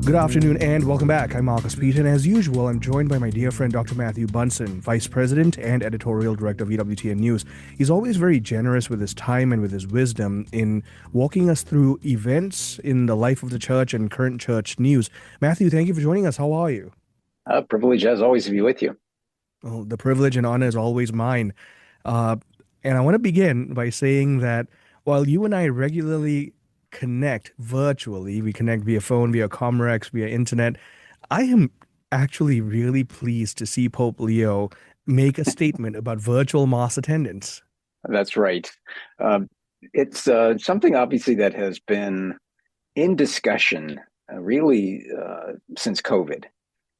Good afternoon and welcome back. I'm Marcus Pete, and as usual, I'm joined by my dear friend Dr. Matthew Bunson, Vice President and Editorial Director of EWTN News. He's always very generous with his time and with his wisdom in walking us through events in the life of the church and current church news. Matthew, thank you for joining us. How are you? Privilege as always to be with you. Well, the privilege and honor is always mine. Uh, and I want to begin by saying that while you and I regularly connect virtually, we connect via phone, via Comrex, via internet, I am actually really pleased to see Pope Leo make a statement about virtual mass attendance. That's right. It's something obviously that has been in discussion really since COVID,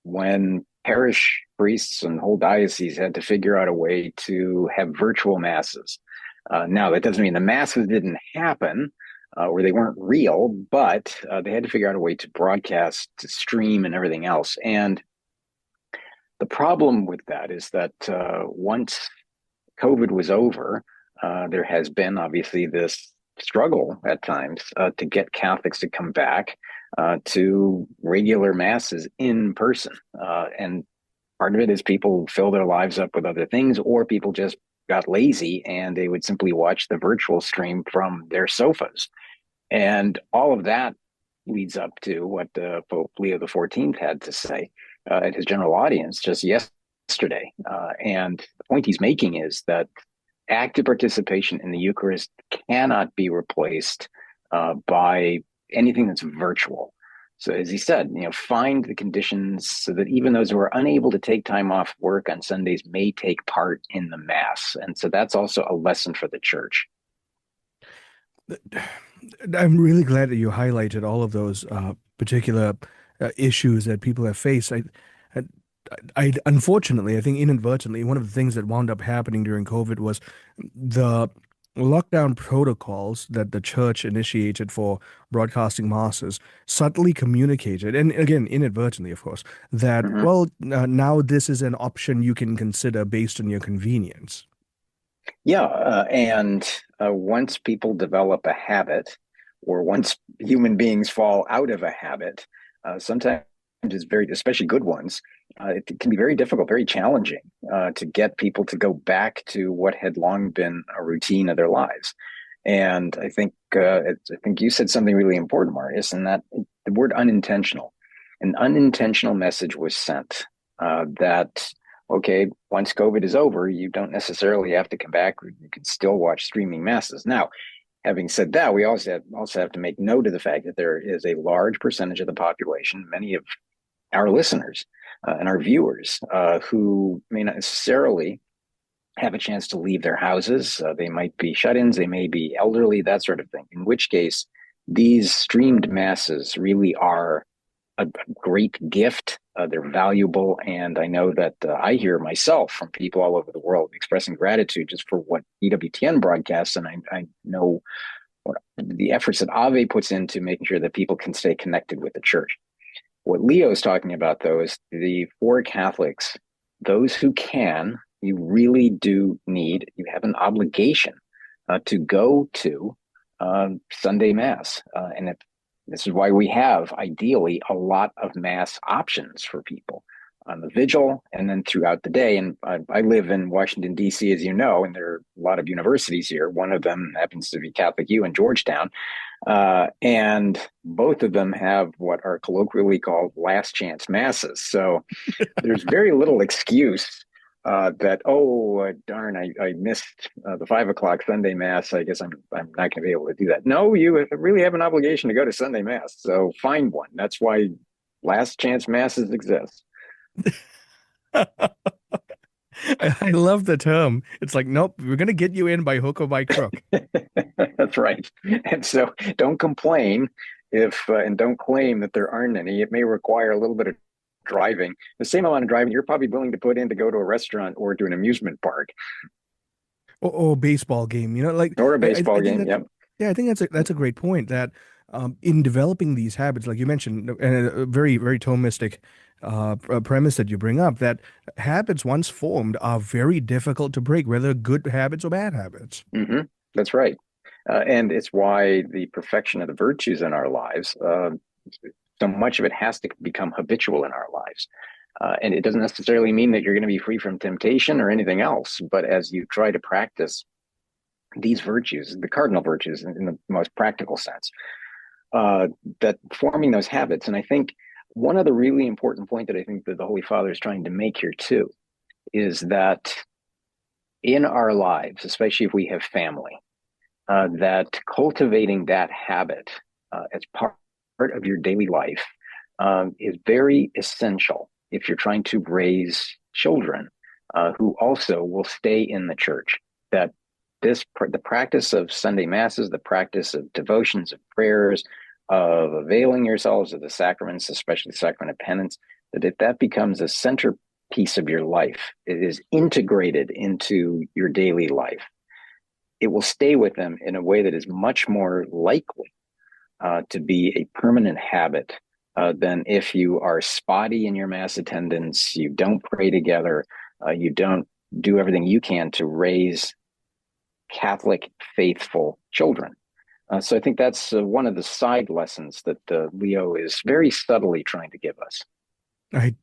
when parish priests and whole dioceses had to figure out a way to have virtual masses. Now, that doesn't mean the masses didn't happen or they weren't real, but they had to figure out a way to broadcast, to stream, and everything else. And the problem with that is that once COVID was over, there has been obviously this struggle at times to get Catholics to come back to regular masses in person. And part of it is people fill their lives up with other things, or people just got lazy and they would simply watch the virtual stream from their sofas. And all of that leads up to what Pope Leo XIV had to say at his general audience just yesterday. And the point he's making is that active participation in the Eucharist cannot be replaced by anything that's virtual. So as he said, find the conditions so that even those who are unable to take time off work on Sundays may take part in the Mass. And so that's also a lesson for the church. I'm really glad that you highlighted all of those particular issues that people have faced. I, I unfortunately, I think inadvertently, one of the things that wound up happening during COVID was the lockdown protocols that the church initiated for broadcasting masses subtly communicated, and again, inadvertently, of course, that, Mhm. well, now this is an option you can consider based on your convenience. Yeah, and once people develop a habit, or once human beings fall out of a habit, sometimes it's very, especially good ones, it can be very difficult, very challenging to get people to go back to what had long been a routine of their lives. And I think you said something really important, Marius, and that the word unintentional. An unintentional message was sent that okay, once COVID is over, you don't necessarily have to come back. You can still watch streaming masses. Now, having said that, we also have to make note of the fact that there is a large percentage of the population, many of our listeners and our viewers, who may not necessarily have a chance to leave their houses. They might be shut-ins, they may be elderly, that sort of thing. In which case, these streamed masses really are a great gift. They're valuable. And I know that I hear myself from people all over the world expressing gratitude just for what EWTN broadcasts. And I know what the efforts that Ave puts into making sure that people can stay connected with the church. What Leo is talking about, though, is for Catholics, those who can, you really do need, you have an obligation to go to Sunday Mass. And if this is why we have, ideally, a lot of Mass options for people on the vigil and then throughout the day. And I live in Washington, D.C., as you know, and there are a lot of universities here. One of them happens to be Catholic U in Georgetown. And both of them have what are colloquially called last chance masses. So there's very little excuse that, darn, I missed the 5 o'clock Sunday Mass. I guess I'm not going to be able to do that. No, you really have an obligation to go to Sunday Mass. So find one. That's why last chance masses exist. I love the term. It's like, nope, we're going to get you in by hook or by crook. That's right. And so don't complain if and don't claim that there aren't any. It may require a little bit of driving. The same amount of driving you're probably willing to put in to go to a restaurant or to an amusement park Or baseball game, like or a I baseball think game. that, Yep. yeah, I think that's a great point that in developing these habits, like you mentioned, and a very, very Thomistic premise that you bring up, that habits once formed are very difficult to break, whether good habits or bad habits. Hmm. That's right. And it's why the perfection of the virtues in our lives So much of it has to become habitual in our lives. And it doesn't necessarily mean that you're going to be free from temptation or anything else. But as you try to practice these virtues, the cardinal virtues in the most practical sense, that forming those habits. And I think one other really important point that I think that the Holy Father is trying to make here too is that in our lives, especially if we have family, that cultivating that habit as part of your daily life is very essential if you're trying to raise children who also will stay in the church. That the practice of Sunday masses, the practice of devotions, of prayers, of availing yourselves of the sacraments, especially the sacrament of penance, that if that becomes a centerpiece of your life, it is integrated into your daily life, it will stay with them in a way that is much more likely to be a permanent habit than if you are spotty in your mass attendance, you don't pray together, you don't do everything you can to raise Catholic faithful children. So I think that's one of the side lessons that Leo is very subtly trying to give us. I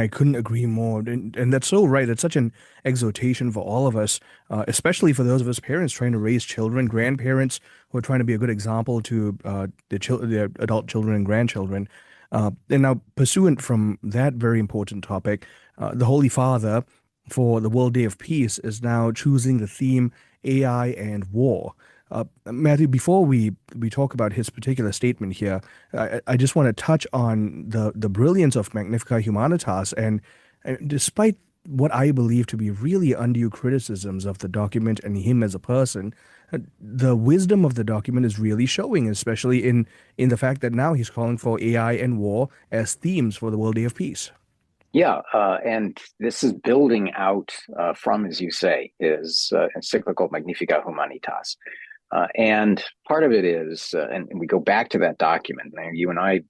couldn't agree more. And that's so right. It's such an exhortation for all of us, especially for those of us parents trying to raise children, grandparents who are trying to be a good example to their adult children and grandchildren. And now, pursuant from that very important topic, the Holy Father for the World Day of Peace is now choosing the theme AI and war. Matthew, before we talk about his particular statement here, I just want to touch on the brilliance of Magnificat Humanitas, and despite what I believe to be really undue criticisms of the document and him as a person, the wisdom of the document is really showing, especially in the fact that now he's calling for AI and war as themes for the World Day of Peace. Yeah, and this is building out from, as you say, his encyclical Magnificat Humanitas. And part of it is, and we go back to that document, you and I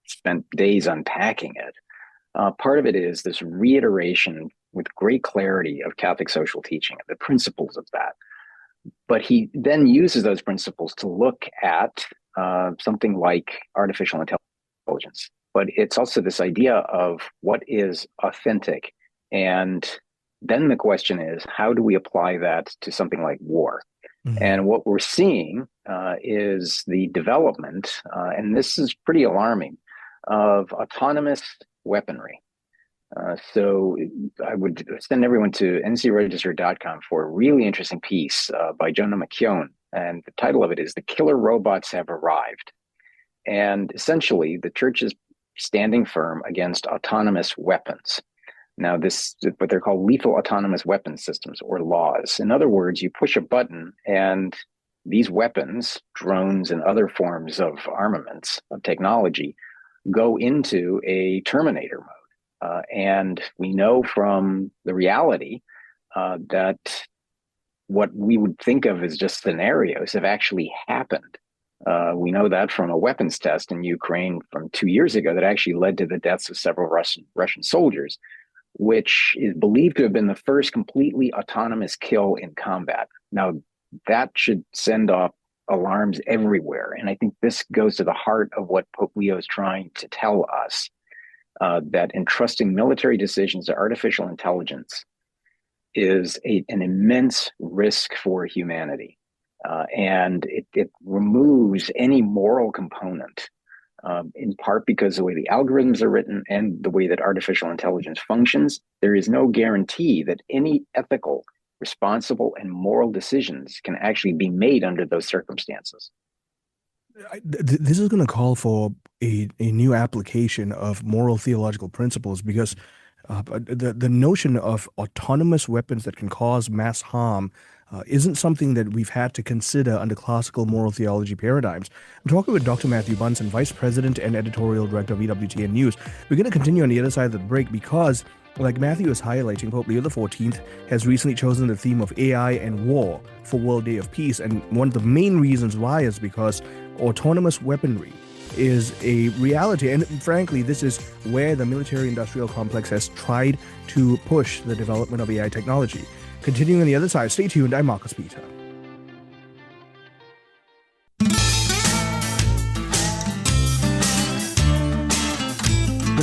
spent days unpacking it. Part of it is this reiteration with great clarity of Catholic social teaching, the principles of that. But he then uses those principles to look at something like artificial intelligence. But it's also this idea of what is authentic. And then the question is, how do we apply that to something like war? Mhm. And what we're seeing is the development, and this is pretty alarming, of autonomous weaponry. So I would send everyone to ncregister.com for a really interesting piece by Jonah McKeown. And the title of it is "The Killer Robots Have Arrived." And essentially, the church is standing firm against autonomous weapons. Now, this what they're called lethal autonomous weapon systems or laws. In other words, you push a button and these weapons, drones and other forms of armaments, of technology, go into a Terminator mode. And we know from the reality that what we would think of as just scenarios have actually happened. We know that from a weapons test in Ukraine from 2 years ago that actually led to the deaths of several Russian soldiers, which is believed to have been the first completely autonomous kill in combat. Now, that should send off alarms everywhere. And I think this goes to the heart of what Pope Leo is trying to tell us, that entrusting military decisions to artificial intelligence is an immense risk for humanity. And it removes any moral component, in part because the way the algorithms are written and the way that artificial intelligence functions, there is no guarantee that any ethical, responsible, and moral decisions can actually be made under those circumstances. This is going to call for a new application of moral theological principles because the notion of autonomous weapons that can cause mass harm isn't something that we've had to consider under classical moral theology paradigms. I'm talking with Dr. Matthew Bunson, Vice President and Editorial Director of EWTN News. We're going to continue on the other side of the break because, like Matthew is highlighting, Pope Leo XIV has recently chosen the theme of AI and war for World Day of Peace. And one of the main reasons why is because autonomous weaponry is a reality. And frankly, this is where the military-industrial complex has tried to push the development of AI technology. Continuing on the other side, stay tuned. I'm Marcus Peter.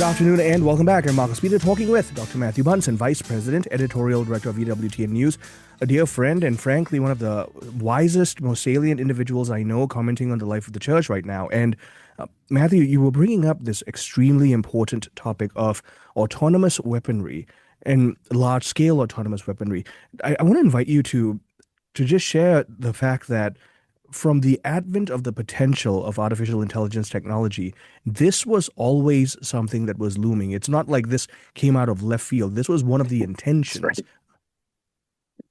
afternoon and welcome back. I'm Marcus Peter talking with Dr. Matthew Bunson, Vice President, Editorial Director of EWTN News, a dear friend and frankly one of the wisest, most salient individuals I know commenting on the life of the church right now. And Matthew, you were bringing up this extremely important topic of autonomous weaponry and large-scale autonomous weaponry. I want to invite you to just share the fact that from the advent of the potential of artificial intelligence technology, this was always something that was looming. It's not like this came out of left field. This was one of the That's intentions. right.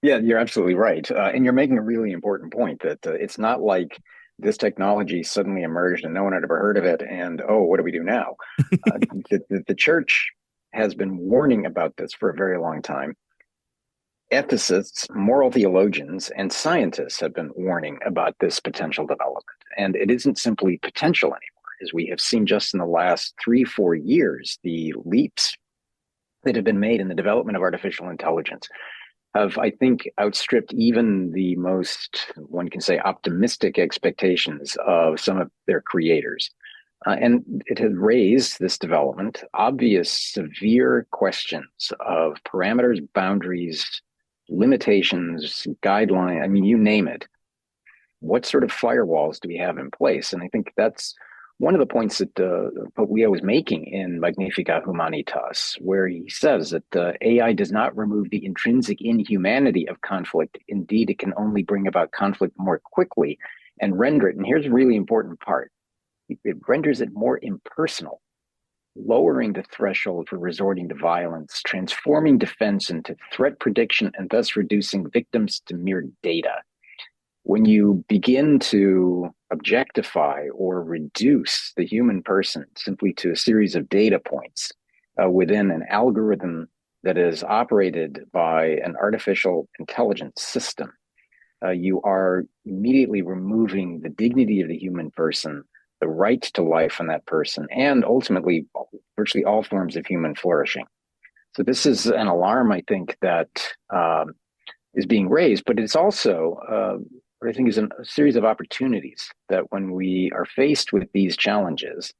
Yeah, you're absolutely right. And you're making a really important point that it's not like this technology suddenly emerged and no one had ever heard of it. And oh, what do we do now? Uh, the church has been warning about this for a very long time. Ethicists, moral theologians, and scientists have been warning about this potential development. And it isn't simply potential anymore, as we have seen just in the last 3-4 years, the leaps that have been made in the development of artificial intelligence have, I think, outstripped even the most, one can say, optimistic expectations of some of their creators. And it has raised this development obvious, severe questions of parameters, boundaries, limitations, guidelines. I mean, you name it. What sort of firewalls do we have in place? And I think that's one of the points that Pope Leo was making in Magnificat Humanitas, where he says that AI does not remove the intrinsic inhumanity of conflict. Indeed, it can only bring about conflict more quickly and render it. And here's a really important part: it renders it more impersonal, lowering the threshold for resorting to violence, transforming defense into threat prediction, and thus reducing victims to mere data. When you begin to objectify or reduce the human person simply to a series of data points within an algorithm that is operated by an artificial intelligence system, you are immediately removing the dignity of the human person, the right to life in that person, and ultimately virtually all forms of human flourishing. So this is an alarm, I think, that is being raised, but it's also, what I think is a series of opportunities that when we are faced with these challenges,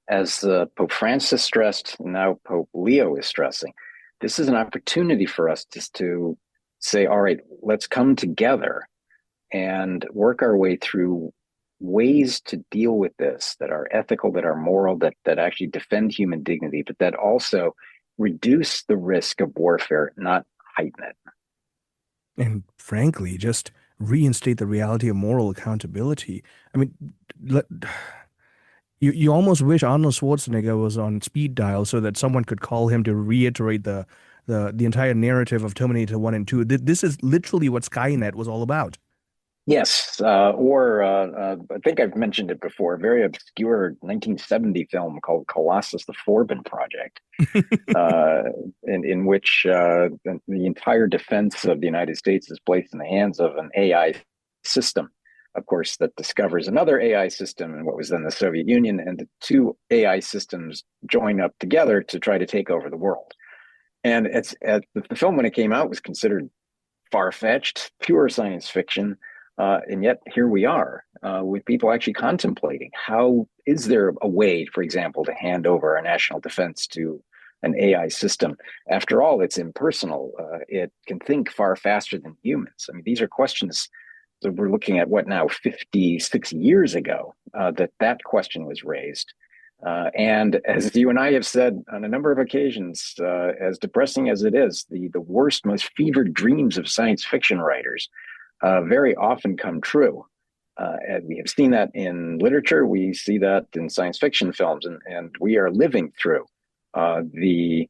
as Pope Francis stressed, and now Pope Leo is stressing, this is an opportunity for us just to say, all right, let's come together and work our way through ways to deal with this that are ethical, that are moral, that actually defend human dignity, but that also reduce the risk of warfare, not heighten it. And frankly, just reinstate the reality of moral accountability. I mean, let, you almost wish Arnold Schwarzenegger was on speed dial so that someone could call him to reiterate the entire narrative of Terminator 1 and 2. This is literally what Skynet was all about. Yes, or I think I've mentioned it before, a very obscure 1970 film called Colossus, the Forbin Project, uh, in which the entire defense of the United States is placed in the hands of an AI system, of course, that discovers another AI system in what was then the Soviet Union, and the two AI systems join up together to try to take over the world. And the film, when it came out, was considered far-fetched, pure science fiction. And yet here we are with people actually contemplating how is there a way, for example, to hand over our national defense to an AI system? After all, it's impersonal. It can think far faster than humans. I mean, these are questions that we're looking at, what now, 56 years ago, that question was raised. And as you and I have said on a number of occasions, as depressing as it is, the worst, most fevered dreams of science fiction writers very often come true. And we have seen that in literature, we see that in science fiction films, and we are living through the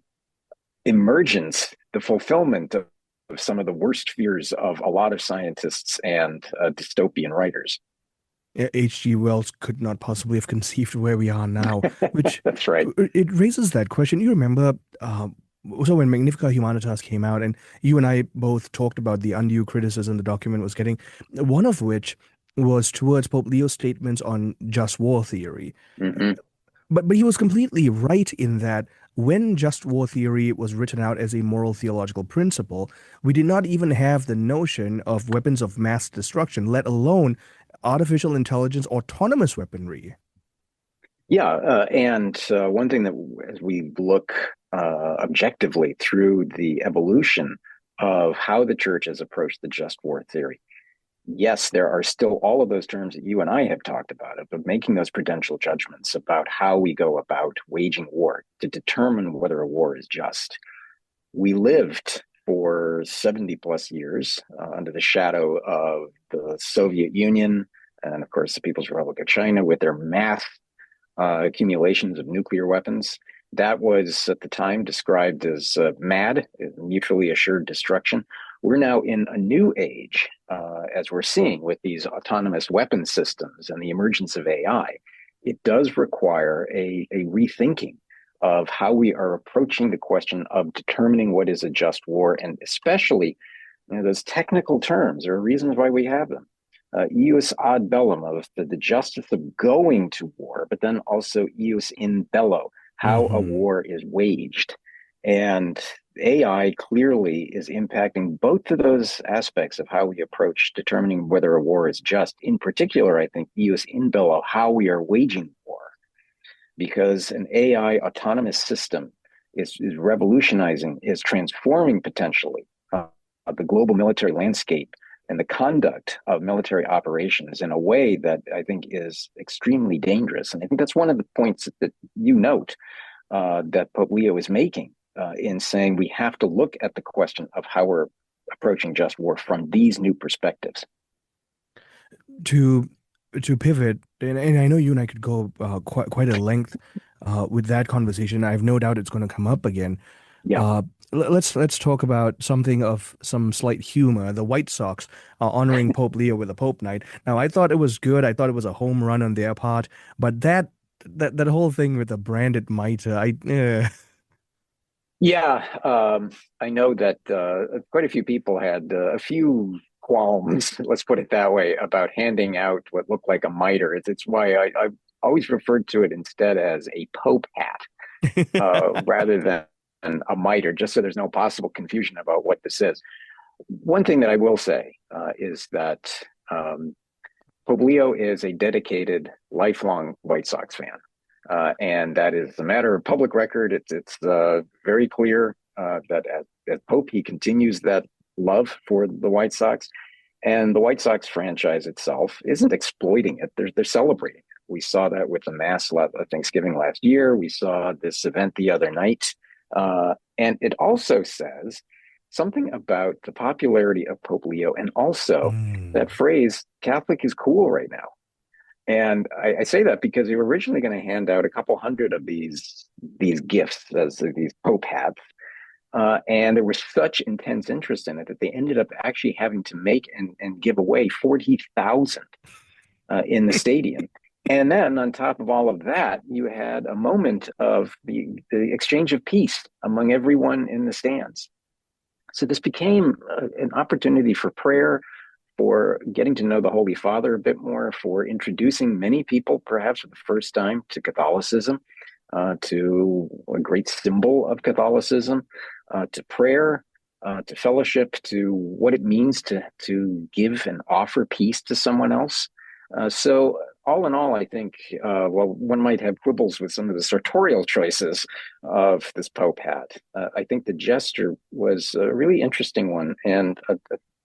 emergence, the fulfillment of some of the worst fears of a lot of scientists and dystopian writers. H.G. Wells could not possibly have conceived where we are now, which That's right. it raises that question. You remember, so when Magnificat Humanitas came out, and you and I both talked about the undue criticism the document was getting, one of which was towards Pope Leo's statements on just war theory. Mm-hmm. But he was completely right in that when just war theory was written out as a moral theological principle, we did not even have the notion of weapons of mass destruction, let alone artificial intelligence autonomous weaponry. Yeah, and one thing that as we look objectively through the evolution of how the church has approached the just war theory, yes, there are still all of those terms that you and I have talked about, but making those prudential judgments about how we go about waging war to determine whether a war is just. We lived for 70 plus years under the shadow of the Soviet Union and, of course, the People's Republic of China with their mass accumulations of nuclear weapons. That was at the time described as mad, mutually assured destruction. We're now in a new age, as we're seeing with these autonomous weapon systems and the emergence of AI. It does require a rethinking of how we are approaching the question of determining what is a just war, and especially those technical terms. There are reasons why we have them. Ius ad bellum, of the justice of going to war, but then also ius in bello, how a Hmm. war is waged. And AI clearly is impacting both of those aspects of how we approach determining whether a war is just. In particular, I think ius in bello, how we are waging war, because an AI autonomous system is revolutionizing, is transforming potentially the global military landscape and the conduct of military operations in a way that I think is extremely dangerous. And I think that's one of the points that you note that Pope Leo is making in saying we have to look at the question of how we're approaching just war from these new perspectives. To pivot, and I know you and I could go quite a length with that conversation. I have no doubt it's going to come up again. Yeah. Uh, let's talk about something of some slight humor. The White Sox honoring Pope Leo with a Pope Night. Now, I thought it was good. I thought it was a home run on their part, but that whole thing with the branded mitre, Yeah, I know that quite a few people had a few qualms, let's put it that way, about handing out what looked like a mitre. It's why I always referred to it instead as a Pope hat rather than a mitre, just so there's no possible confusion about what this is. One thing that I will say is that Pope Leo is a dedicated, lifelong White Sox fan. And that is a matter of public record. It's very clear that as Pope, he continues that love for the White Sox, and the White Sox franchise itself isn't exploiting it. They're celebrating it. We saw that with the Mass Thanksgiving last year. We saw this event the other night, and it also says something about the popularity of Pope Leo, and also that Mm. phrase "Catholic is cool" right now. And I say that because they were originally going to hand out a couple hundred of these gifts as these Pope hats, and there was such intense interest in it that they ended up actually having to make and give away 40,000 in the stadium. And then on top of all of that, you had a moment of the exchange of peace among everyone in the stands. So this became an opportunity for prayer, for getting to know the Holy Father a bit more, for introducing many people, perhaps for the first time, to Catholicism, to a great symbol of Catholicism, to prayer, to fellowship, to what it means to give and offer peace to someone else. So, all in all, I think, well, one might have quibbles with some of the sartorial choices of this Pope hat. I think the gesture was a really interesting one and a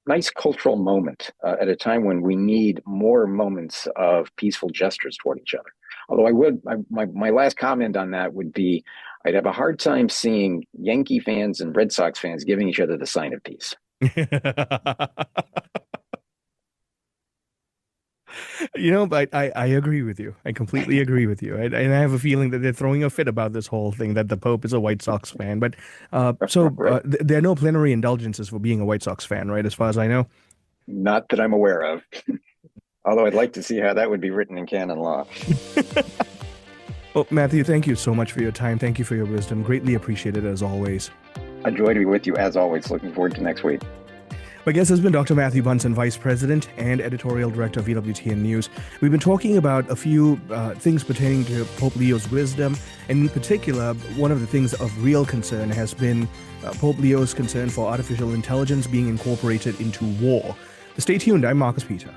nice cultural moment at a time when we need more moments of peaceful gestures toward each other. Although my last comment on that would be, I'd have a hard time seeing Yankee fans and Red Sox fans giving each other the sign of peace. But I agree with you. I completely agree with you. And I have a feeling that they're throwing a fit about this whole thing that the Pope is a White Sox fan. But Right. there are no plenary indulgences for being a White Sox fan, right? As far as I know. Not that I'm aware of. Although I'd like to see how that would be written in canon law. Well, Matthew, thank you so much for your time. Thank you for your wisdom. Greatly appreciated as always. A joy to be with you as always. Looking forward to next week. My guest has been Dr. Matthew Bunson, Vice President and Editorial Director of EWTN News. We've been talking about a few things pertaining to Pope Leo's wisdom, and in particular, one of the things of real concern has been Pope Leo's concern for artificial intelligence being incorporated into war. Stay tuned. I'm Marcus Peter.